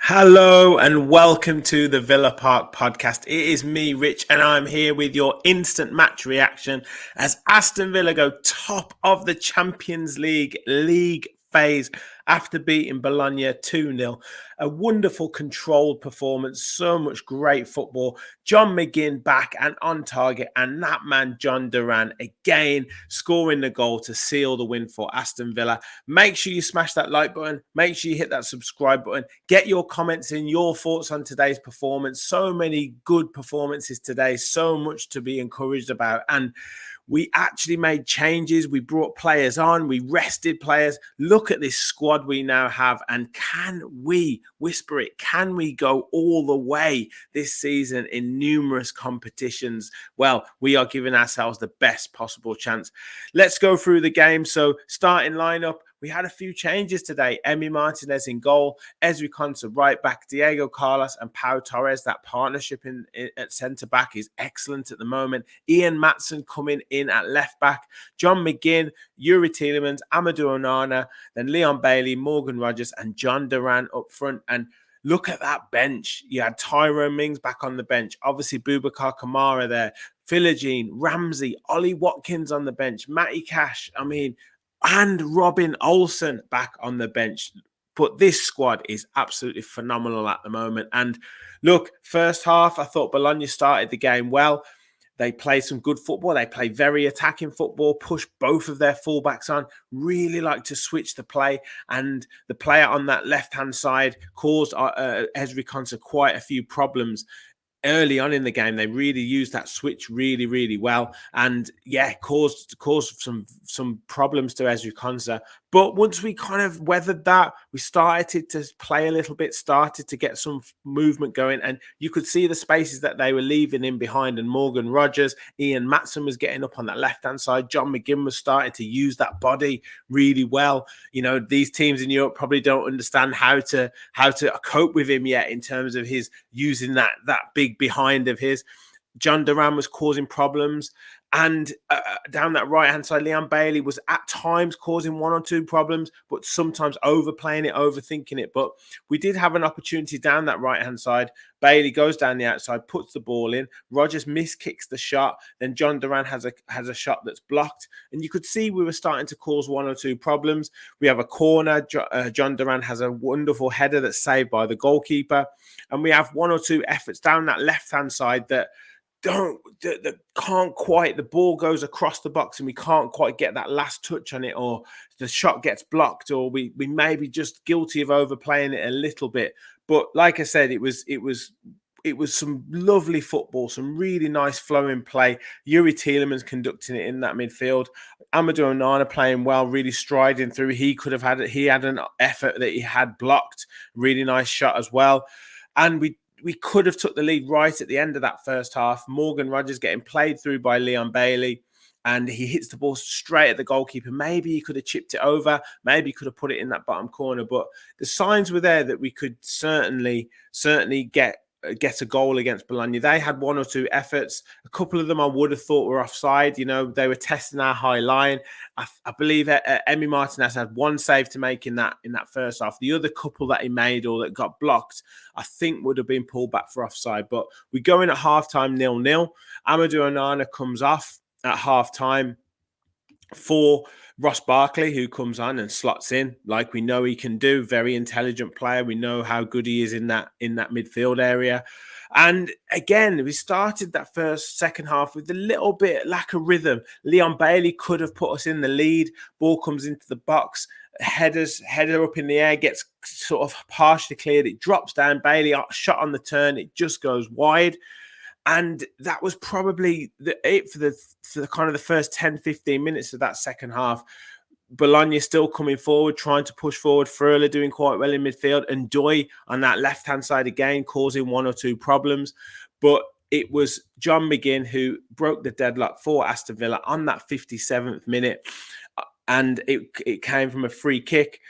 Hello and welcome to the Villa Park podcast. It is me, Rich, and I'm here with your instant match reaction as Aston Villa go top of the Champions League phase after beating Bologna 2-0. A wonderful controlled performance, so much great football. John McGinn back and on target, and that man John DURAN again scoring the goal to seal the win for Aston Villa. Make sure you smash that like button, make sure you hit that subscribe button, get your comments in, your thoughts on today's performance. So many good performances today, so much to be encouraged about, and we actually made changes. We brought players on. We rested players. Look at this squad we now have. And can we, whisper it, can we go all the way this season in numerous competitions? Well, we are giving ourselves the best possible chance. Let's go through the game. So starting lineup, we had a few changes today. Emi Martinez in goal, Ezri Konsa right back, Diego Carlos and Pau Torres. That partnership at centre-back is excellent at the moment. Ian Maatsen coming in at left-back. John McGinn, Youri Tielemans, Amadou Onana, then Leon Bailey, Morgan Rogers and John DURAN up front. And look at that bench. You had Tyrone Mings back on the bench. Obviously, Boubacar Kamara there. Philogene, Ramsey, Ollie Watkins on the bench. Matty Cash. And Robin Olsen back on the bench. But this squad is absolutely phenomenal at the moment. And look, first half, I thought Bologna started the game well. They played some good football. They played very attacking football, pushed both of their fullbacks on, really like to switch the play. And the player on that left-hand side caused Ezri Konsa quite a few problems. Early on in the game, they really used that switch really, really well, and yeah, caused some problems to Ezri Konsa. But once we kind of weathered that, we started to play a little bit, started to get some movement going, and you could see the spaces that they were leaving in behind. And Morgan Rogers, Ian Maatsen was getting up on that left-hand side. John McGinn was starting to use that body really well. You know, these teams in Europe probably don't understand how to cope with him yet in terms of his using that big behind of his. John DURAN was causing problems. And down that right-hand side, Leon Bailey was at times causing one or two problems, but sometimes overplaying it, overthinking it. But we did have an opportunity down that right-hand side. Bailey goes down the outside, puts the ball in. Rogers miskicks the shot. Then John DURAN has a shot that's blocked. And you could see we were starting to cause one or two problems. We have a corner. John DURAN has a wonderful header that's saved by the goalkeeper. And we have one or two efforts down that left-hand side that can't quite, the ball goes across the box and we can't quite get that last touch on it, or the shot gets blocked, or we may be just guilty of overplaying it a little bit. But like I said, it was some lovely football, some really nice flowing play. Youri Tielemans conducting it in that midfield. Amadou Onana playing well, really striding through. He had an effort that he had blocked. Really nice shot as well. And we could have took the lead right at the end of that first half. Morgan Rogers getting played through by Leon Bailey, and he hits the ball straight at the goalkeeper. Maybe he could have chipped it over. Maybe he could have put it in that bottom corner. But the signs were there that we could certainly get a goal against Bologna. They had one or two efforts. A couple of them I would have thought were offside. You know, they were testing our high line. I believe Emi Martinez had one save to make in that first half. The other couple that he made or that got blocked, I think would have been pulled back for offside. But we go in at halftime 0-0. Amadou Onana comes off at halftime for Ross Barkley, who comes on and slots in like we know he can do. Very intelligent player. We know how good he is in that midfield area. And again, we started that second half with a little bit lack of rhythm. Leon Bailey could have put us in the lead. Ball comes into the box. Header up in the air, gets sort of partially cleared. It drops down. Bailey shot on the turn. It just goes wide. And that was probably it for the kind of the first 10, 15 minutes of that second half. Bologna still coming forward, trying to push forward. Fröler doing quite well in midfield. And Doy on that left-hand side again, causing one or two problems. But it was John McGinn who broke the deadlock for Aston Villa on that 57th minute. And it came from a free kick.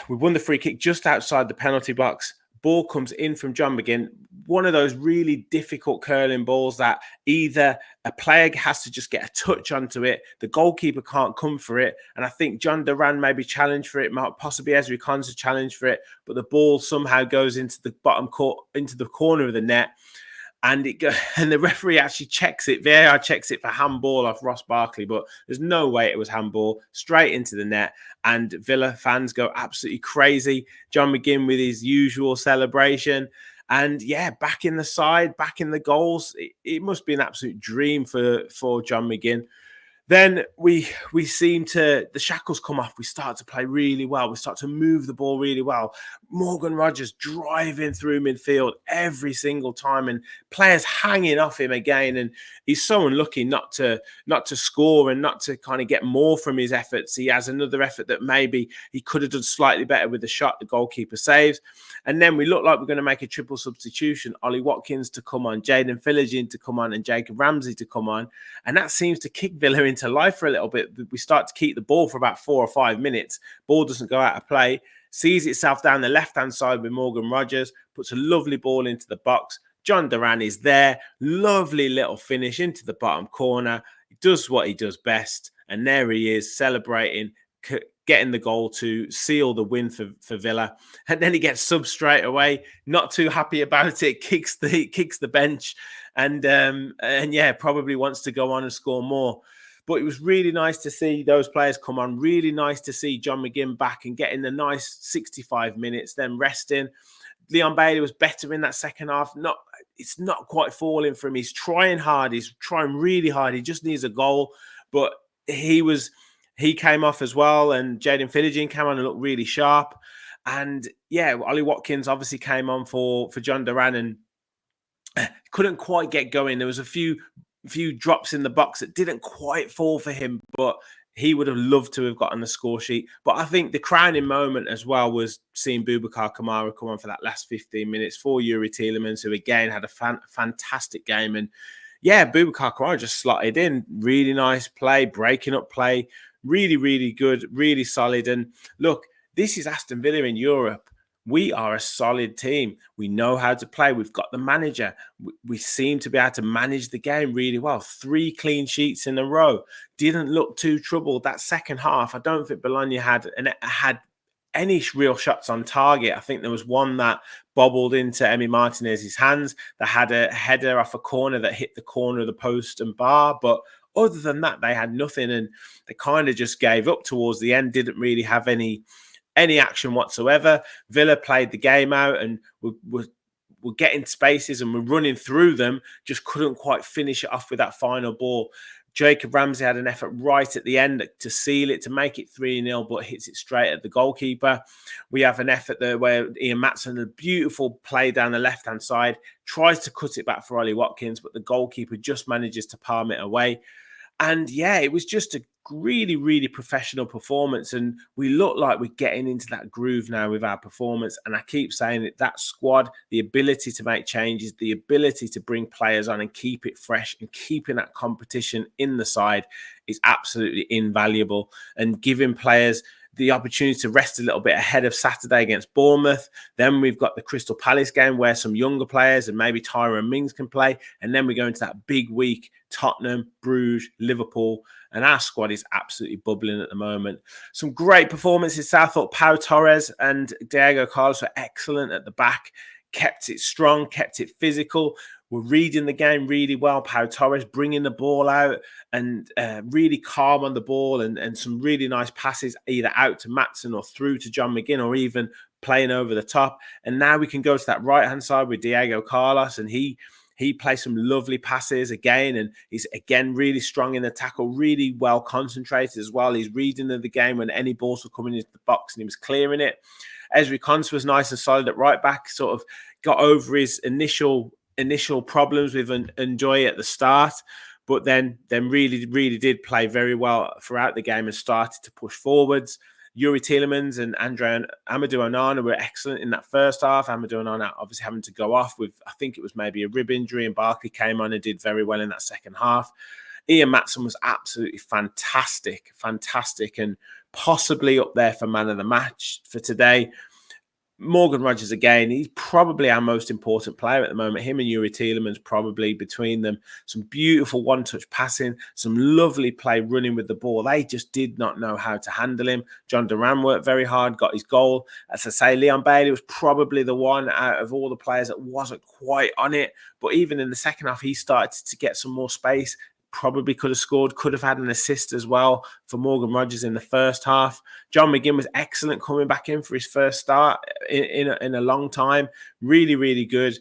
We won the free kick just outside the penalty box. Ball comes in from John McGinn. One of those really difficult curling balls that either a player has to just get a touch onto it, the goalkeeper can't come for it. And I think John DURAN maybe challenged for it, possibly Ezri Konsa challenged for it, but the ball somehow goes into the into the corner of the net. And the referee actually checks it. VAR checks it for handball off Ross Barkley, but there's no way it was handball. Straight into the net, and Villa fans go absolutely crazy. John McGinn with his usual celebration, and yeah, back in the side, back in the goals. It must be an absolute dream for John McGinn. Then we seem to, the shackles come off. We start to play really well. We start to move the ball really well. Morgan Rogers driving through midfield every single time, and players hanging off him again. And he's so unlucky not to score and not to kind of get more from his efforts. He has another effort that maybe he could have done slightly better with the shot the goalkeeper saves. And then we look like we're going to make a triple substitution. Ollie Watkins to come on, Jaden Philogene to come on, and Jacob Ramsey to come on. And that seems to kick Villa into life for a little bit. We start to keep the ball for about 4 or 5 minutes. Ball doesn't go out of play. Sees itself down the left-hand side with Morgan Rogers. Puts a lovely ball into the box. John DURAN is there. Lovely little finish into the bottom corner. He does what he does best. And there he is celebrating, getting the goal to seal the win for Villa. And then he gets subbed straight away. Not too happy about it. Kicks the bench. And yeah, probably wants to go on and score more. But it was really nice to see those players come on. Really nice to see John McGinn back and getting the nice 65 minutes, then resting. Leon Bailey was better in that second half. It's not quite falling for him. He's trying hard. He's trying really hard. He just needs a goal. But he came off as well. And Jaden Philogene came on and looked really sharp. And yeah, Ollie Watkins obviously came on for John DURAN and couldn't quite get going. There was a few drops in the box that didn't quite fall for him, but he would have loved to have gotten the score sheet. But I think the crowning moment as well was seeing Boubacar Kamara come on for that last 15 minutes for Yuri Tielemans, who again had a fantastic game. And yeah, Boubacar Kamara just slotted in. Really nice play, breaking up play. Really, really good, really solid. And look, this is Aston Villa in Europe. We are a solid team. We know how to play. We've got the manager. We seem to be able to manage the game really well. 3 clean sheets in a row. Didn't look too troubled. That second half, I don't think Bologna had any real shots on target. I think there was one that bobbled into Emi Martinez's hands that had a header off a corner that hit the corner of the post and bar. But other than that, they had nothing, and they kind of just gave up towards the end. Didn't really have any action whatsoever. Villa played the game out and we're getting spaces and we're running through them, just couldn't quite finish it off with that final ball. Jacob Ramsey had an effort right at the end to seal it, to make it 3-0, but hits it straight at the goalkeeper. We have an effort there where Ian Matson, a beautiful play down the left-hand side, tries to cut it back for Ollie Watkins, but the goalkeeper just manages to palm it away. And yeah, it was just a really, really professional performance. And we look like we're getting into that groove now with our performance. And I keep saying it, that squad, the ability to make changes, the ability to bring players on and keep it fresh and keeping that competition in the side is absolutely invaluable. And giving players the opportunity to rest a little bit ahead of Saturday against Bournemouth. Then we've got the Crystal Palace game where some younger players and maybe Tyrone Mings can play. And then we go into that big week, Tottenham, Bruges, Liverpool. And our squad is absolutely bubbling at the moment. Some great performances. I thought Pau Torres and Diego Carlos were excellent at the back. Kept it strong, kept it physical. We're reading the game really well. Pau Torres bringing the ball out and really calm on the ball and some really nice passes either out to Matson or through to John McGinn or even playing over the top. And now we can go to that right-hand side with Diego Carlos, and he plays some lovely passes again, and he's again really strong in the tackle, really well concentrated as well. He's reading the game when any balls were coming into the box and he was clearing it. Ezri Konsa was nice and solid at right back, sort of got over his initial initial problems with Enjoy at the start, but then really did play very well throughout the game and started to push forwards. Youri Tielemans and Amadou Onana were excellent in that first half. Amadou Onana obviously having to go off with, I think it was maybe a rib injury, and Barkley came on and did very well in that second half. Ian Maatsen was absolutely fantastic, and possibly up there for man of the match for today. Morgan Rogers, again, he's probably our most important player at the moment. Him and Youri Tielemans, probably between them. Some beautiful one-touch passing, some lovely play running with the ball. They just did not know how to handle him. John DURAN worked very hard, got his goal. As I say, Leon Bailey was probably the one out of all the players that wasn't quite on it. But even in the second half, he started to get some more space. Probably could have scored, could have had an assist as well for Morgan Rogers in the first half. John McGinn was excellent coming back in for his first start in a long time. Really good,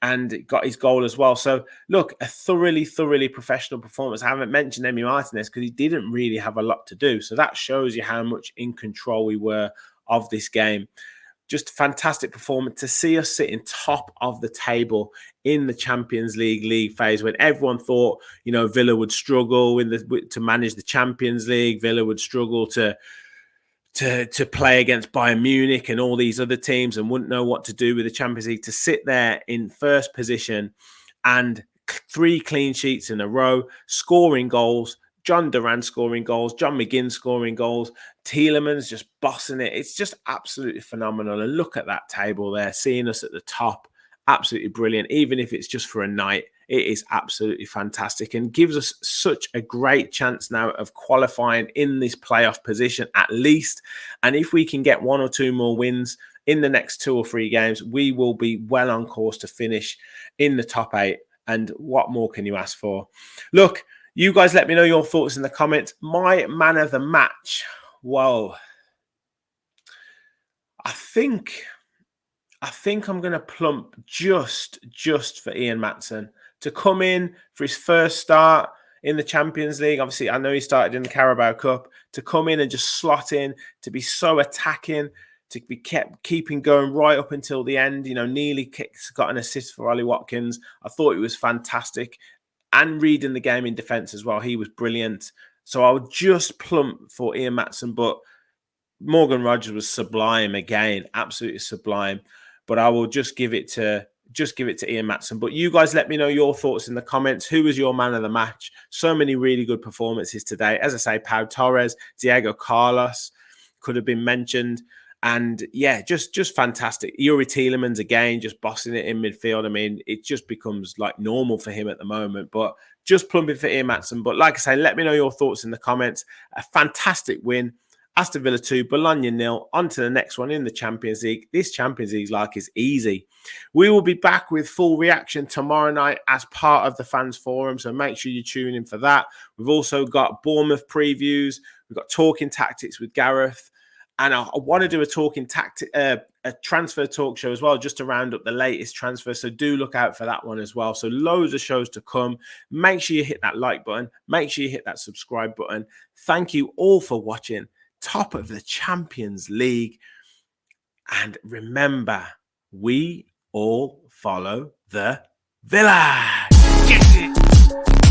and got his goal as well. So, look, a thoroughly professional performance. I haven't mentioned Emi Martinez because he didn't really have a lot to do. So that shows you how much in control we were of this game. Just a fantastic performance to see us sitting top of the table in the Champions League phase when everyone thought, Villa would struggle to manage the Champions League. Villa would struggle to play against Bayern Munich and all these other teams and wouldn't know what to do with the Champions League. To sit there in first position and 3 clean sheets in a row, scoring goals. John DURAN scoring goals, John McGinn scoring goals, Tielemans just bossing it. It's just absolutely phenomenal. And look at that table there, seeing us at the top. Absolutely brilliant. Even if it's just for a night, it is absolutely fantastic and gives us such a great chance now of qualifying in this playoff position at least. And if we can get 1 or 2 more wins in the next 2 or 3 games, we will be well on course to finish in the top 8. And what more can you ask for? Look, you guys let me know your thoughts in the comments. My man of the match. Whoa. I think I'm going to plump just for Ian Maatsen to come in for his first start in the Champions League. Obviously, I know he started in the Carabao Cup. To come in and just slot in, to be so attacking, to be keeping going right up until the end. Neely got an assist for Ollie Watkins. I thought it was fantastic. And reading the game in defence as well. He was brilliant. So I would just plump for Ian Maatsen, but Morgan Rogers was sublime again, absolutely sublime. But I will just give it to Ian Maatsen. But you guys let me know your thoughts in the comments. Who was your man of the match? So many really good performances today. As I say, Pau Torres, Diego Carlos could have been mentioned. And yeah, just fantastic. Youri Tielemans again, just bossing it in midfield. I mean, it just becomes like normal for him at the moment. But just plumbing for Ian Maatsen. But like I say, let me know your thoughts in the comments. A fantastic win. Aston Villa 2, Bologna 0. On to the next one in the Champions League. This Champions League is easy. We will be back with full reaction tomorrow night as part of the Fans Forum. So make sure you tune in for that. We've also got Bournemouth previews. We've got Talking Tactics with Gareth. And I want to do a transfer talk show as well, just to round up the latest transfer. So do look out for that one as well. So loads of shows to come. Make sure you hit that like button. Make sure you hit that subscribe button. Thank you all for watching. Top of the Champions League. And remember, we all follow the Villa. Get it.